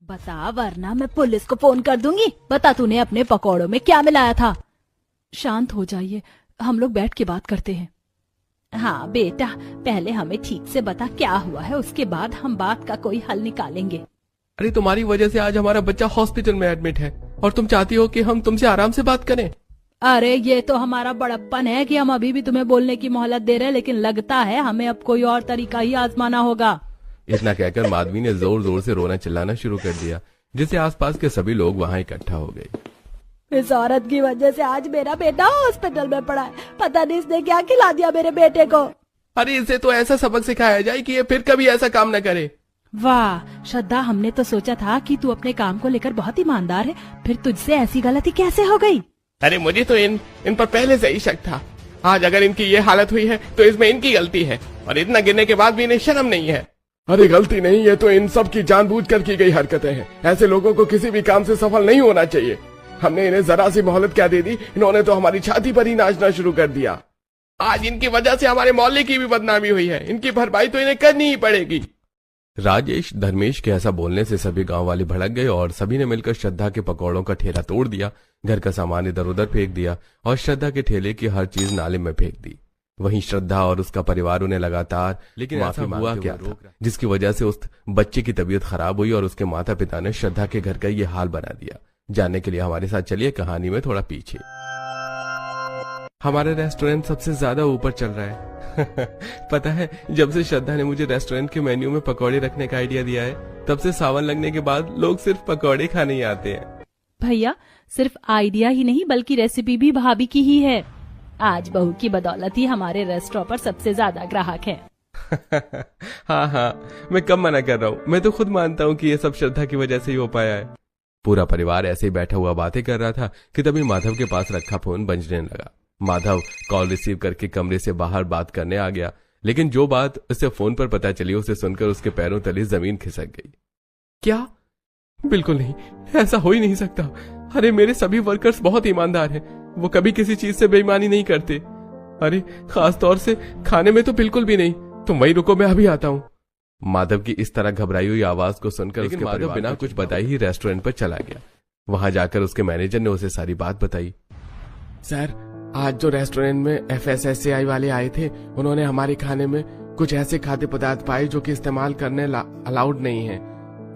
बता वरना मैं पुलिस को फोन कर दूंगी। बता तूने अपने पकौड़ों में क्या मिलाया था। शांत हो जाइए, हम लोग बैठ के बात करते हैं। हाँ बेटा, पहले हमें ठीक से बता क्या हुआ है, उसके बाद हम बात का कोई हल निकालेंगे। अरे तुम्हारी वजह से आज हमारा बच्चा हॉस्पिटल में एडमिट है और तुम चाहती हो कि हम तुमसे आराम से बात करें। अरे ये तो हमारा बड़प्पन है कि हम अभी भी तुम्हें बोलने की मोहलत दे रहे हैं, लेकिन लगता है हमें अब कोई और तरीका ही आजमाना होगा। इतना कहकर माधवी ने जोर जोर से रोना चिल्लाना शुरू कर दिया, जिससे आसपास के सभी लोग वहां इकट्ठा हो गए। इस औरत की वजह से आज मेरा बेटा हॉस्पिटल में पड़ा है। पता नहीं इसने क्या खिला दिया मेरे बेटे को। अरे इसे तो ऐसा सबक सिखाया जाए कि ये फिर कभी ऐसा काम न करे। वाह श्रद्धा, हमने तो सोचा था कि तू अपने काम को लेकर बहुत ईमानदार है, फिर तुझसे ऐसी गलती कैसे हो गई? अरे मुझे तो इन पर पहले से ही शक था। आज अगर इनकी ये हालत हुई है तो इसमें इनकी गलती है, और इतना गिरने के बाद भी इन्हें शर्म नहीं है। अरे गलती नहीं, ये तो इन सब की जानबूझकर की गई हरकतें हैं। ऐसे लोगों को किसी भी काम से सफल नहीं होना चाहिए। हमने इन्हें जरा सी मोहलत क्या दे दी, इन्होंने तो हमारी छाती पर ही नाचना शुरू कर दिया। आज इनकी वजह से हमारे मोहल्ले की भी बदनामी हुई है। इनकी भरपाई तो इन्हें करनी ही पड़ेगी। राजेश धर्मेश के ऐसा बोलने से सभी गांव वाले भड़क गए और सभी ने मिलकर श्रद्धा के पकौड़ों का ठेला तोड़ दिया, घर का सामान इधर उधर फेंक दिया और श्रद्धा के ठेले की हर चीज नाले में फेंक दी। वहीं श्रद्धा और उसका परिवार उन्हें लगातार लेकिन माफी हुआ क्या था, जिसकी वजह से उस बच्चे की तबीयत खराब हुई और उसके माता पिता ने श्रद्धा के घर का ये हाल बना दिया। जानने के लिए हमारे साथ चलिए कहानी में थोड़ा पीछे। हमारा रेस्टोरेंट सबसे ज्यादा ऊपर चल रहा है। पता है, जब से श्रद्धा ने मुझे रेस्टोरेंट के मेन्यू में पकौड़े रखने का आइडिया दिया है, तब से सावन लगने के बाद लोग सिर्फ पकौड़े खाने ही आते हैं। भैया, सिर्फ आइडिया ही नहीं बल्कि रेसिपी भी भाभी की ही है। आज बहू की बदौलत ही हमारे रेस्टोरेंट पर सबसे ज्यादा ग्राहक हैं। हाँ, मैं कब मना कर रहा हूँ। मैं तो खुद मानता हूँ कि ये सब श्रद्धा की वजह से ही हो पाया है। पूरा परिवार ऐसे ही बैठा हुआ बातें कर रहा था कि तभी माधव के पास रखा फोन बजने लगा। माधव कॉल रिसीव करके कमरे से बाहर बात करने आ गया, लेकिन जो बात उसे फोन पर पता चली उसे सुनकर उसके पैरों तले जमीन खिसक गई। क्या? बिल्कुल नहीं, ऐसा हो ही नहीं सकता। अरे मेरे सभी वर्कर्स बहुत ईमानदार हैं, वो कभी किसी चीज से बेईमानी नहीं करते। अरे खास तौर से खाने में तो बिल्कुल भी नहीं। तुम वही रुको, मैं अभी आता हूँ। माधव की इस तरह घबराई हुई आवाज को सुनकर उसके माधव बिना कुछ बताए ही रेस्टोरेंट पर चला गया। वहां जाकर उसके मैनेजर ने उसे सारी बात बताई। सर, आज जो रेस्टोरेंट में FSSAI वाले आए थे, उन्होंने हमारे खाने में कुछ ऐसे खाद्य पदार्थ पाए जो कि इस्तेमाल करने अलाउड नहीं है,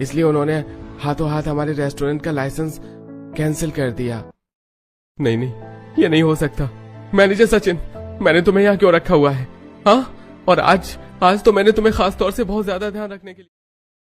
इसलिए उन्होंने हाथों हाथ हमारे रेस्टोरेंट का लाइसेंस कैंसिल कर दिया। नहीं, ये नहीं हो सकता। मैनेजर सचिन, मैंने तुम्हें यहाँ क्यों रखा हुआ है? हाँ, और आज तो मैंने तुम्हें खास तौर से बहुत ज्यादा ध्यान रखने के लिए